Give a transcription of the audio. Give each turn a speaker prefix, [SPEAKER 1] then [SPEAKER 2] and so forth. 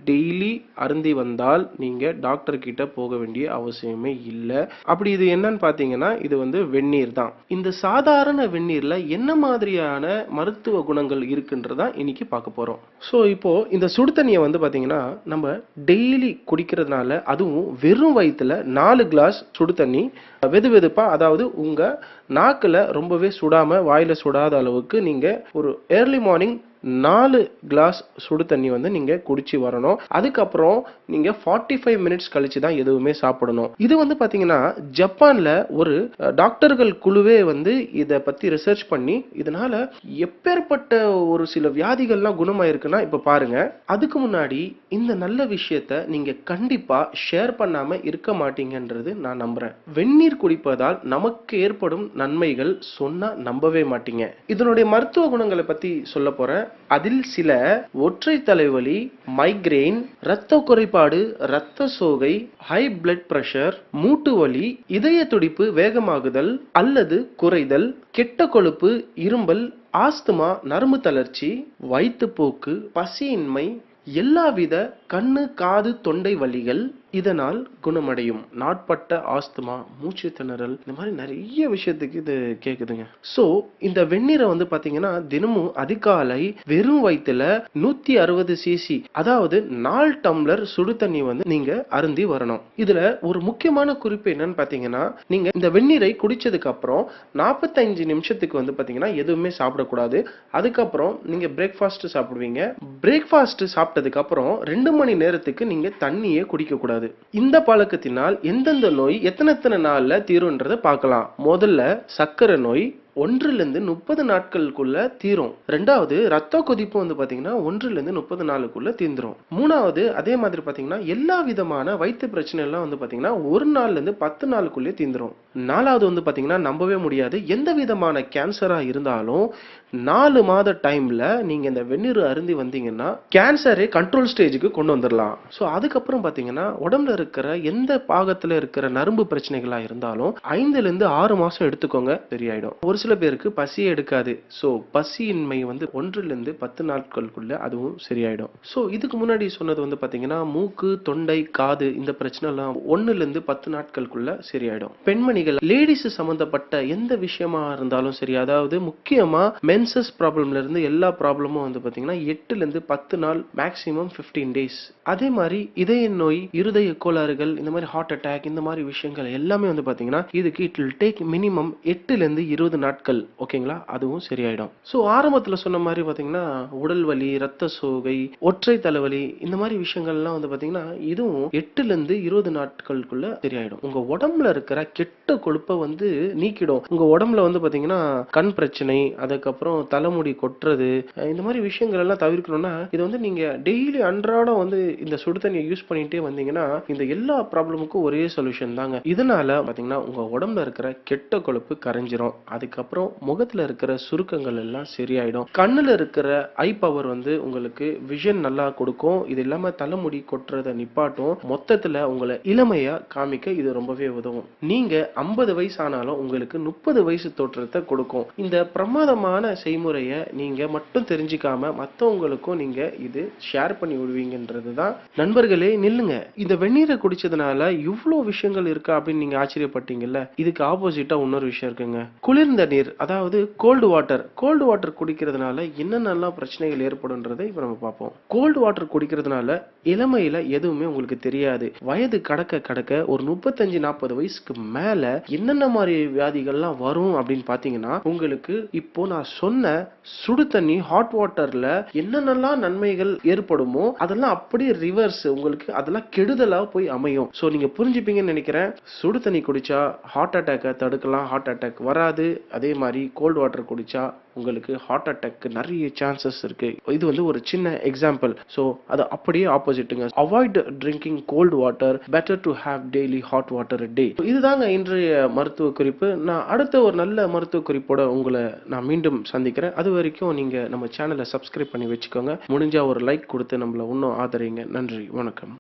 [SPEAKER 1] Daily அருந்தி வந்தால் நீங்க டாக்டர் கிட்ட போக வேண்டிய அவசியமே இல்லை. அப்படி இது என்னன்னு பாத்தீங்கன்னா இது வந்து வெந்நீர் தான். இந்த சாதாரண வெந்நீர்ல என்ன மாதிரியான மருத்துவ குணங்கள் இருக்குன்றதா இன்னைக்கு பார்க்க போறோம். ஸோ இப்போ இந்த சுடு தண்ணியை வந்து பாத்தீங்கன்னா நம்ம டெய்லி குடிக்கிறதுனால, அதுவும் வெறும் வயிற்றுல 4 கிளாஸ் சுடு தண்ணி வெது வெதுப்பா, அதாவது உங்க நாக்குல ரொம்பவே சுடாம வாயில சுடாத அளவுக்கு நீங்க ஒரு ஏர்லி மார்னிங் 4 கிளாஸ் சுடு தண்ணி வந்து நீங்க குடிச்சு வரணும். அதுக்கப்புறம் நீங்க 45 மினிட்ஸ் கழிச்சு தான் எதுவுமே சாப்பிடணும். இது வந்து பாத்தீங்கன்னா ஜப்பான்ல ஒரு டாக்டர்கள் குழுவே வந்து இத பத்தி ரிசர்ச் பண்ணி இதனால எப்பேற்பட்ட ஒரு சில வியாதிகள்லாம் குணமாயிருக்குன்னா இப்ப பாருங்க. அதுக்கு முன்னாடி இந்த நல்ல விஷயத்த நீங்க கண்டிப்பா ஷேர் பண்ணாம இருக்க மாட்டீங்கன்றது நான் நம்புறேன். வெந்நீர் குடிப்பதால் நமக்கு ஏற்படும் நன்மைகள் சொன்னா நம்பவே மாட்டீங்க. இதனுடைய மருத்துவ குணங்களை பத்தி சொல்ல போறேன். அதில் சில ஒற்றை தலைவலி, மைக்ரேன், இரத்த குறைபாடு, இரத்த சோகை, ஹை பிளட் பிரஷர், மூட்டு வலி, இதய துடிப்பு வேகமாகுதல் அல்லது குறைதல், கெட்ட கொழுப்பு, இரும்பல், ஆஸ்துமா, நரம்பு தளர்ச்சி, வயிற்றுப்போக்கு, பசியின்மை, எல்லாவித கண்ணு காது தொண்டை வலிகள் இதனால் குணமடையும். நாட்பட்ட ஆஸ்துமா, மூச்சு திணறல், இந்த மாதிரி நிறைய விஷயத்துக்கு இது கேக்குதுங்க. சோ இந்த வெந்நீரை வந்து பாத்தீங்கன்னா தினமும் அதிகாலை வெறும் வயிற்றுல 160 cc, அதாவது 4 டம்ளர் சுடு தண்ணி வந்து நீங்க அருந்தி வரணும். இதுல ஒரு முக்கியமான குறிப்பு என்னன்னு பாத்தீங்கன்னா, நீங்க இந்த வெந்நீரை குடிச்சதுக்கு அப்புறம் 45 நிமிஷத்துக்கு வந்து பாத்தீங்கன்னா எதுவுமே சாப்பிடக்கூடாது. அதுக்கப்புறம் நீங்க பிரேக்ஃபாஸ்ட் சாப்பிடுவீங்க. பிரேக்ஃபாஸ்ட் சாப்பிட்டதுக்கு அப்புறம் 2 மணி நேரத்துக்கு நீங்க தண்ணியே குடிக்க கூடாது. இந்த பழக்கத்தினால் எந்தெந்த நோய் எத்தனை நாள்ல தீரும்ன்றதை பார்க்கலாம். முதல்ல சர்க்கரை நோய் 1-30 நாட்களுக்குள்ள தீரும். ரெண்டாவது ரத்த கொதிப்பு வந்து பாத்தீங்கன்னா 1-30 நாளுக்குள்ள தீந்துரும். மூணாவது அதே மாதிரி பாத்தீங்கன்னா எல்லா விதமான வயிற்று பிரச்சனை எல்லாம் வந்து பாத்தீங்கன்னா 1 நாள்ல 10 நாளுக்குள்ளே தீந்துரும். நாலாவது வந்து பாத்தீங்கன்னா நம்பவே முடியாது, எந்த விதமான கேன்சரா இருந்தாலும் 4 மாத டைம்ல நீங்க இந்த வெந்நீர் அருந்தி வந்தீங்கன்னா கேன்சரை கண்ட்ரோல் ஸ்டேஜுக்கு கொண்டு வந்துடலாம். ஸோ அதுக்கப்புறம் பாத்தீங்கன்னா உடம்புல இருக்கிற எந்த பாகத்துல இருக்கிற நரம்பு பிரச்சனைகளா இருந்தாலும் 5-6 மாசம் எடுத்துக்கோங்க, சரியாயிடும். ஒரு சில பேருக்கு பசியே எடுக்காது. ஸோ பசியின்மை வந்து 1-10 நாட்களுக்குள்ள அதுவும் சரியாயிடும். ஸோ இதுக்கு முன்னாடி சொன்னது வந்து பாத்தீங்கன்னா மூக்கு, தொண்டை, காது இந்த பிரச்சனை எல்லாம் 1-10 நாட்களுக்குள்ள சரியாயிடும். பெண்மணிகள் லேடிஸ் சம்பந்தப்பட்ட எந்த விஷயமா இருந்தாலும் சரி, அதாவது முக்கியமா மென்சஸ் ப்ராப்ளம்ல இருந்து எல்லா ப்ராப்ளமும் வந்து பாத்தீங்கன்னா 8-10 நாள், மேக்ஸிமம் 15 டேஸ். அதே மாதிரி இதய நோய், இருதய கோளாறுகள், இந்த மாதிரி ஹார்ட் அட்டாக், இந்த மாதிரி விஷயங்கள் எல்லாமே வந்து பாத்தீங்கன்னா இதுக்கு இட் வில் டேக் மினிமம் 8-20 நாட்கள். ஓகேங்களா? அதுவும் சரியாயிடும். ஸோ ஆரம்பத்துல சொன்ன மாதிரி பாத்தீங்கன்னா உடல் வலி, ரத்த சோகை, ஒற்றை தலைவலி, இந்த மாதிரி விஷயங்கள்லாம் வந்து பாத்தீங்கன்னா இதுவும் 8-20 நாட்களுக்குள்ள சரியாயிடும். உங்க உடம்புல இருக்கிற கெட்ட கொழுப்பை வந்து நீக்கிடும். உங்க உடம்புல வந்து பாத்தீங்கன்னா கண் பிரச்சனை, அதுக்கப்புறம் தலைமுடி கொட்டுறது, இந்த மாதிரி விஷயங்கள் எல்லாம் தவிர்க்கணும்னா இது வந்து நீங்க டெய்லி அன்றாடம் வந்து இந்த சுடு தண்ணியை யூஸ் பண்ணிட்டே வந்தீங்கன்னா இந்த எல்லா ப்ராப்ளமுக்கும் ஒரே சொல்யூஷன் தாங்க. இதனால பாத்தீங்கன்னா உங்க உடம்புல இருக்கிற கெட்ட கொழுப்பு கரைஞ்சிரும். அதுக்கப்புறம் முகத்துல இருக்கிற சுருக்கங்கள் எல்லாம் சரியாயிடும். கண்ணுல இருக்கிற ஐ பவர் வந்து உங்களுக்கு விஷன் நல்லா கொடுக்கும். இது இல்லாம தலைமுடி கொட்டுறதை நிப்பாட்டும். மொத்தத்துல உங்களை இளமையா காமிக்க இது ரொம்பவே உதவும். நீங்க 50 வயசு ஆனாலும் உங்களுக்கு 30 வயசு தோற்றத்தை கொடுக்கும். இந்த பிரமாதமான செய்முறையை நீங்க மட்டும் தெரிஞ்சுக்காம மத்தவங்களுக்கும் நீங்க இது ஷேர் பண்ணி விடுவீங்கன்றதுதான். நண்பர்களே நில்லுங்க, இந்த வெந்நீரை குடிச்சதுனால இவ்வளவு விஷயங்கள் இருக்கா அப்படின்னு நீங்க ஆச்சரியப்பட்டீங்கல்ல, இதுக்கு ஆப்போசிட்டா இன்னொரு விஷயம் இருக்குங்க. குளிர்ந்த நீர், அதாவது கோல்டு வாட்டர். கோல்டு வாட்டர் குடிக்கிறதுனால என்னென்னலாம் பிரச்சனைகள் ஏற்படும்ன்றதை இப்ப நம்ம பார்ப்போம். கோல்டு வாட்டர் குடிக்கிறதுனால இளமையில எதுவுமே உங்களுக்கு தெரியாது. வயது கடக்க கடக்க ஒரு 35-40 வயசுக்கு மேல என்னென்ன மாதிரி வியாதிகள்லாம் வரும் அப்படின்னு பாத்தீங்கன்னா, உங்களுக்கு இப்போ நான் சொன்ன சுடு தண்ணி ஹாட் வாட்டர்ல என்னென்னலாம் நன்மைகள் ஏற்படுமோ அதெல்லாம் அப்படியே ரிவர்ஸ், உங்களுக்கு அதெல்லாம் கெடுதலா போய் அமையும். சோ நீங்க புரிஞ்சுப்பீங்கன்னு நினைக்கிறேன். சுடு தண்ணி குடிச்சா ஹார்ட் அட்டாக்கை தடுக்கலாம், ஹார்ட் அட்டாக் வராது. அதே மாதிரி கோல்டு வாட்டர் குடிச்சா உங்களுக்கு ஹார்ட் அட்டாக் நிறைய சான்சஸ் இருக்கு. இது வந்து ஒரு சின்ன எக்ஸாம்பிள். சோ அது அப்படியே ஆப்போசிட்டுங்க. Avoid drinking cold water, better to have daily hot water a day. இதுதாங்க இன்றைய மருத்துவ குறிப்பு. நான் அடுத்த ஒரு நல்ல மருத்துவ குறிப்போட உங்களை நான் மீண்டும் சந்திக்கிறேன். அது வரைக்கும் நீங்க நம்ம சேனலை சப்ஸ்கிரைப் பண்ணி வச்சுக்கோங்க. முடிஞ்சா ஒரு லைக் கொடுத்து நம்மள இன்னும் ஆதரிங்க. நன்றி, வணக்கம்.